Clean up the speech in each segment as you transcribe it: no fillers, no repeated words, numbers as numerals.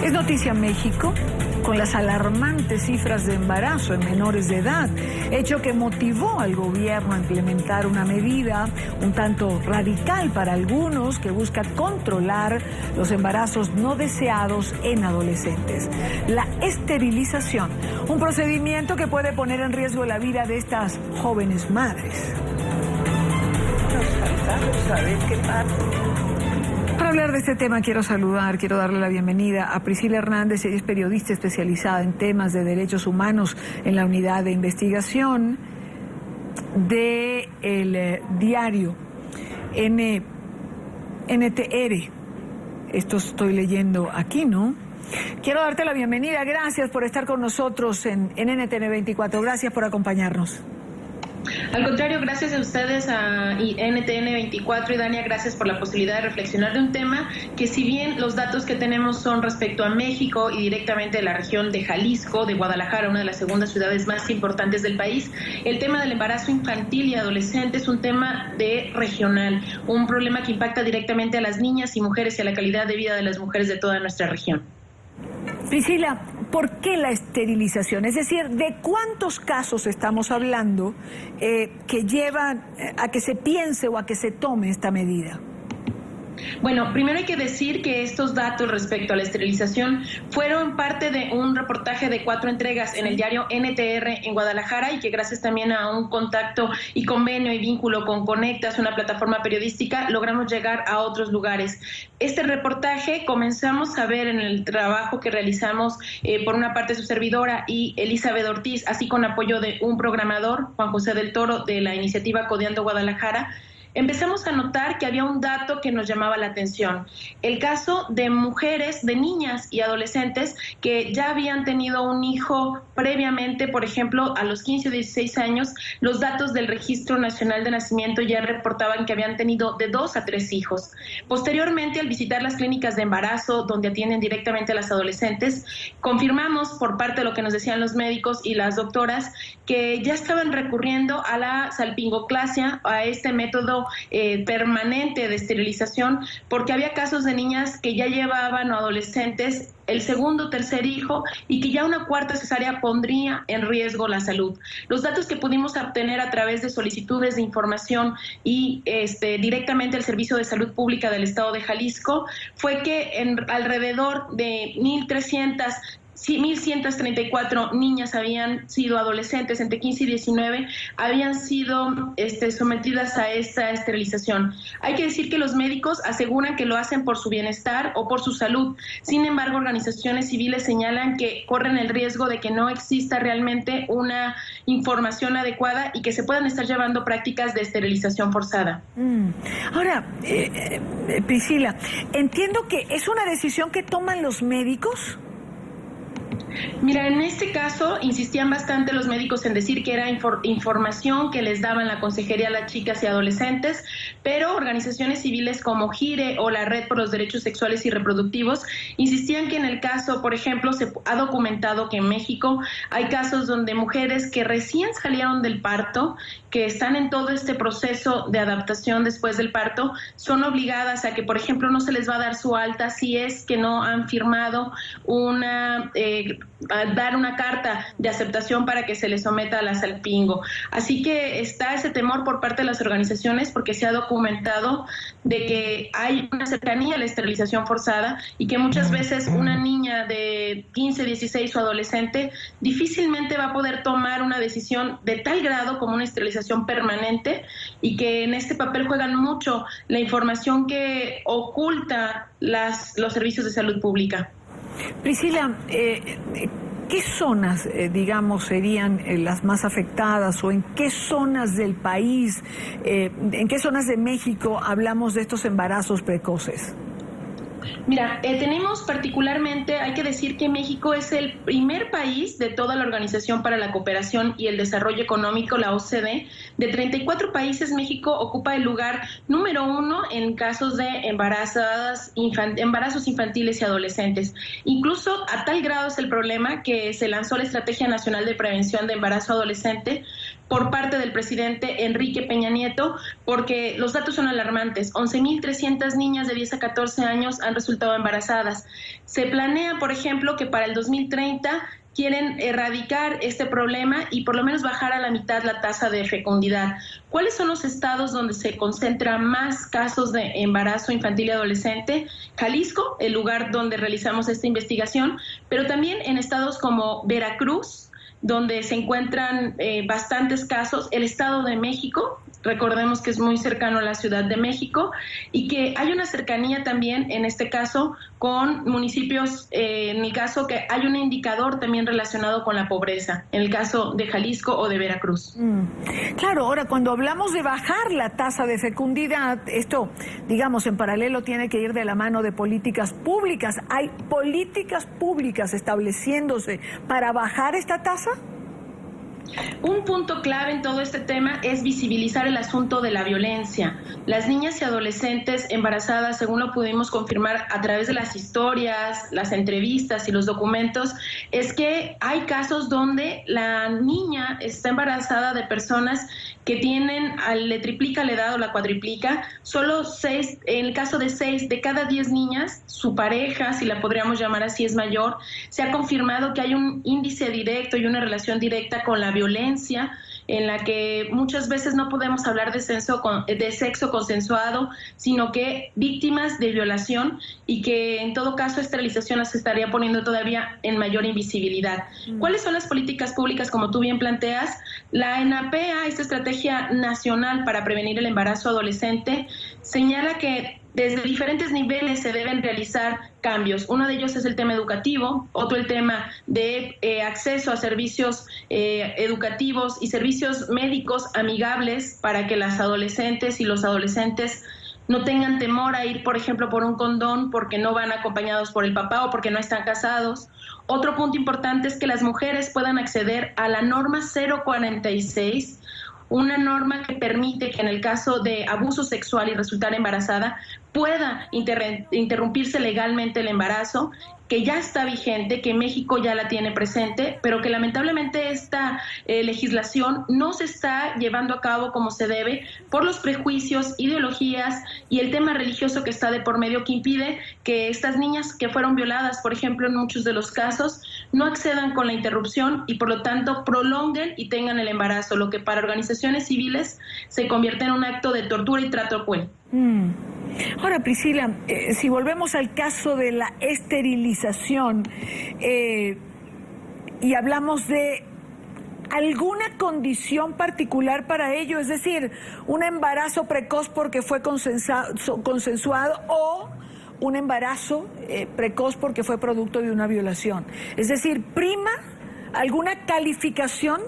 Es noticia México con las alarmantes cifras de embarazo en menores de edad, hecho que motivó al gobierno a implementar una medida un tanto radical para algunos que busca controlar los embarazos no deseados en adolescentes. La esterilización, un procedimiento que puede poner en riesgo la vida de estas jóvenes madres. A ver qué pasa. Para hablar de este tema quiero darle la bienvenida a Priscila Hernández. Ella es periodista especializada en temas de derechos humanos en la unidad de investigación del diario NTR. Esto estoy leyendo aquí, ¿no? Quiero darte la bienvenida. Gracias por estar con nosotros en NTN 24. Gracias por acompañarnos. Al contrario, gracias a ustedes, a NTN 24 y Dania, gracias por la posibilidad de reflexionar de un tema que, si bien los datos que tenemos son respecto a México y directamente de la región de Jalisco, de Guadalajara, una de las segundas ciudades más importantes del país, el tema del embarazo infantil y adolescente es un tema regional, un problema que impacta directamente a las niñas y mujeres y a la calidad de vida de las mujeres de toda nuestra región. Priscila, ¿por qué la esterilización? Es decir, ¿de cuántos casos estamos hablando que llevan a que se piense o a que se tome esta medida? Bueno, primero hay que decir que estos datos respecto a la esterilización fueron parte de un reportaje de 4 entregas en el diario NTR en Guadalajara, y que gracias también a un contacto y convenio y vínculo con Conectas, una plataforma periodística, logramos llegar a otros lugares. Este reportaje comenzamos a ver en el trabajo que realizamos por una parte su servidora y Elizabeth Ortiz, así con apoyo de un programador, Juan José del Toro, de la iniciativa Codeando Guadalajara. Empezamos a notar que había un dato que nos llamaba la atención: el caso de mujeres, de niñas y adolescentes que ya habían tenido un hijo previamente, por ejemplo, a los 15 o 16 años. Los datos del Registro Nacional de Nacimiento ya reportaban que habían tenido de 2 a 3 hijos. Posteriormente, al visitar las clínicas de embarazo donde atienden directamente a las adolescentes, confirmamos por parte de lo que nos decían los médicos y las doctoras que ya estaban recurriendo a la salpingoclasia, a este método permanente de esterilización, porque había casos de niñas que ya llevaban, o adolescentes, el segundo o tercer hijo, y que ya una cuarta cesárea pondría en riesgo la salud. Los datos que pudimos obtener a través de solicitudes de información y directamente al Servicio de Salud Pública del Estado de Jalisco fue que alrededor de 1,134 niñas habían sido adolescentes entre 15 y 19, habían sido sometidas a esta esterilización. Hay que decir que los médicos aseguran que lo hacen por su bienestar o por su salud. Sin embargo, organizaciones civiles señalan que corren el riesgo de que no exista realmente una información adecuada y que se puedan estar llevando prácticas de esterilización forzada. Ahora, Priscila, entiendo que es una decisión que toman los médicos. Mira, en este caso insistían bastante los médicos en decir que era información que les daban la consejería a las chicas y adolescentes, pero organizaciones civiles como GIRE o la Red por los Derechos Sexuales y Reproductivos insistían que en el caso, por ejemplo, se ha documentado que en México hay casos donde mujeres que recién salieron del parto, que están en todo este proceso de adaptación después del parto, son obligadas a que, por ejemplo, no se les va a dar su alta si es que no han firmado a dar una carta de aceptación para que se les someta a la salpingo. Así que está ese temor por parte de las organizaciones, porque se ha documentado de que hay una cercanía a la esterilización forzada y que muchas veces una niña de 15, 16 o adolescente difícilmente va a poder tomar una decisión de tal grado como una esterilización permanente, y que en este papel juegan mucho la información que oculta los servicios de salud pública. Priscila, ¿qué zonas, serían las más afectadas, o en qué zonas del país, en qué zonas de México hablamos de estos embarazos precoces? Mira, tenemos particularmente, hay que decir que México es el primer país de toda la Organización para la Cooperación y el Desarrollo Económico, la OCDE. De 34 países, México ocupa el lugar número 1 en casos de embarazos infantiles y adolescentes. Incluso a tal grado es el problema que se lanzó la Estrategia Nacional de Prevención de Embarazo Adolescente por parte del presidente Enrique Peña Nieto, porque los datos son alarmantes. 11.300 niñas de 10 a 14 años han resultado embarazadas. Se planea, por ejemplo, que para el 2030 quieren erradicar este problema y por lo menos bajar a la mitad la tasa de fecundidad. ¿Cuáles son los estados donde se concentran más casos de embarazo infantil y adolescente? Jalisco, el lugar donde realizamos esta investigación, pero también en estados como Veracruz, donde se encuentran bastantes casos, el Estado de México, recordemos que es muy cercano a la Ciudad de México, y que hay una cercanía también, en este caso, con municipios, en el caso que hay un indicador también relacionado con la pobreza, en el caso de Jalisco o de Veracruz. Claro, ahora cuando hablamos de bajar la tasa de fecundidad, esto, digamos, en paralelo tiene que ir de la mano de políticas públicas. ¿Hay políticas públicas estableciéndose para bajar esta tasa? Un punto clave en todo este tema es visibilizar el asunto de la violencia. Las niñas y adolescentes embarazadas, según lo pudimos confirmar a través de las historias, las entrevistas y los documentos, es que hay casos donde la niña está embarazada de personas que tienen, le triplica la edad o la cuadriplica, solo 6, en el caso de 6 de cada 10 niñas, su pareja, si la podríamos llamar así, es mayor. Se ha confirmado que hay un índice directo y una relación directa con la violencia, en la que muchas veces no podemos hablar de sexo consensuado, sino que víctimas de violación, y que en todo caso esterilización las estaría poniendo todavía en mayor invisibilidad. ¿Cuáles son las políticas públicas, como tú bien planteas? La ENAPEA, esta estrategia nacional para prevenir el embarazo adolescente, señala que desde diferentes niveles se deben realizar cambios. Uno de ellos es el tema educativo, otro el tema de acceso a servicios educativos y servicios médicos amigables para que las adolescentes y los adolescentes no tengan temor a ir, por ejemplo, por un condón porque no van acompañados por el papá o porque no están casados. Otro punto importante es que las mujeres puedan acceder a la norma 046, una norma que permite que en el caso de abuso sexual y resultar embarazada pueda interrumpirse legalmente el embarazo, que ya está vigente, que México ya la tiene presente, pero que lamentablemente esta legislación no se está llevando a cabo como se debe por los prejuicios, ideologías y el tema religioso que está de por medio, que impide que estas niñas que fueron violadas, por ejemplo, en muchos de los casos, no accedan con la interrupción y por lo tanto prolonguen y tengan el embarazo, lo que para organizaciones civiles se convierte en un acto de tortura y trato cruel. Ahora, Priscila, si volvemos al caso de la esterilización y hablamos de alguna condición particular para ello, es decir, un embarazo precoz porque fue consensuado o un embarazo precoz porque fue producto de una violación. Es decir, ¿prima alguna calificación?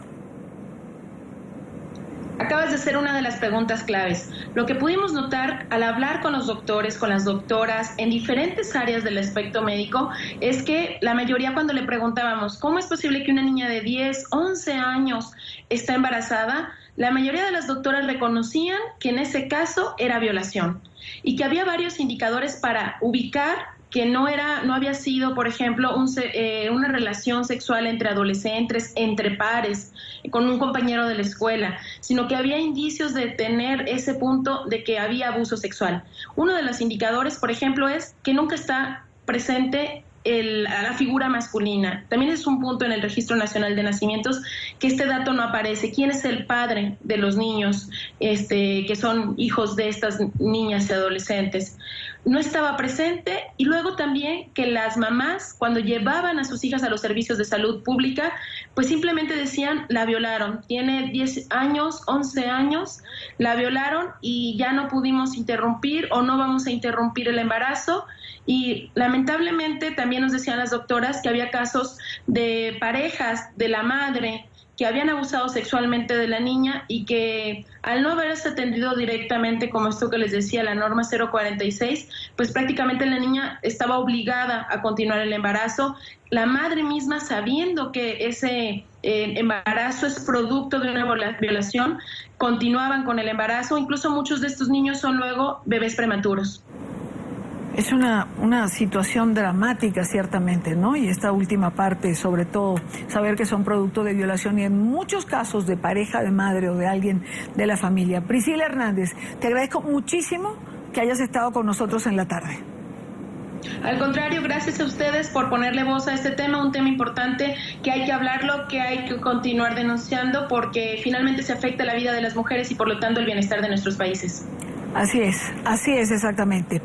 Acabas de hacer una de las preguntas claves. Lo que pudimos notar al hablar con los doctores, con las doctoras, en diferentes áreas del aspecto médico, es que la mayoría, cuando le preguntábamos cómo es posible que una niña de 10, 11 años está embarazada, la mayoría de las doctoras reconocían que en ese caso era violación y que había varios indicadores para ubicar que no había sido, por ejemplo, una relación sexual entre adolescentes, entre pares, con un compañero de la escuela, sino que había indicios de tener ese punto de que había abuso sexual. Uno de los indicadores, por ejemplo, es que nunca está presente a la figura masculina. También es un punto en el Registro Nacional de Nacimientos que este dato no aparece. ¿Quién es el padre de los niños que son hijos de estas niñas y adolescentes? No estaba presente. Y luego también que las mamás, cuando llevaban a sus hijas a los servicios de salud pública, pues simplemente decían, la violaron, tiene 10 años, 11 años, la violaron y ya no pudimos interrumpir o no vamos a interrumpir el embarazo. Y lamentablemente también nos decían las doctoras que había casos de parejas de la madre que habían abusado sexualmente de la niña y que al no haberse atendido directamente, como esto que les decía, la norma 046, pues prácticamente la niña estaba obligada a continuar el embarazo. La madre misma, sabiendo que ese embarazo es producto de una violación, continuaban con el embarazo. Incluso muchos de estos niños son luego bebés prematuros. Es una situación dramática, ciertamente, ¿no? Y esta última parte, sobre todo, saber que son producto de violación y en muchos casos de pareja, de madre o de alguien de la familia. Priscila Hernández, te agradezco muchísimo que hayas estado con nosotros en la tarde. Al contrario, gracias a ustedes por ponerle voz a este tema, un tema importante que hay que hablarlo, que hay que continuar denunciando porque finalmente se afecta la vida de las mujeres y por lo tanto el bienestar de nuestros países. Así es exactamente.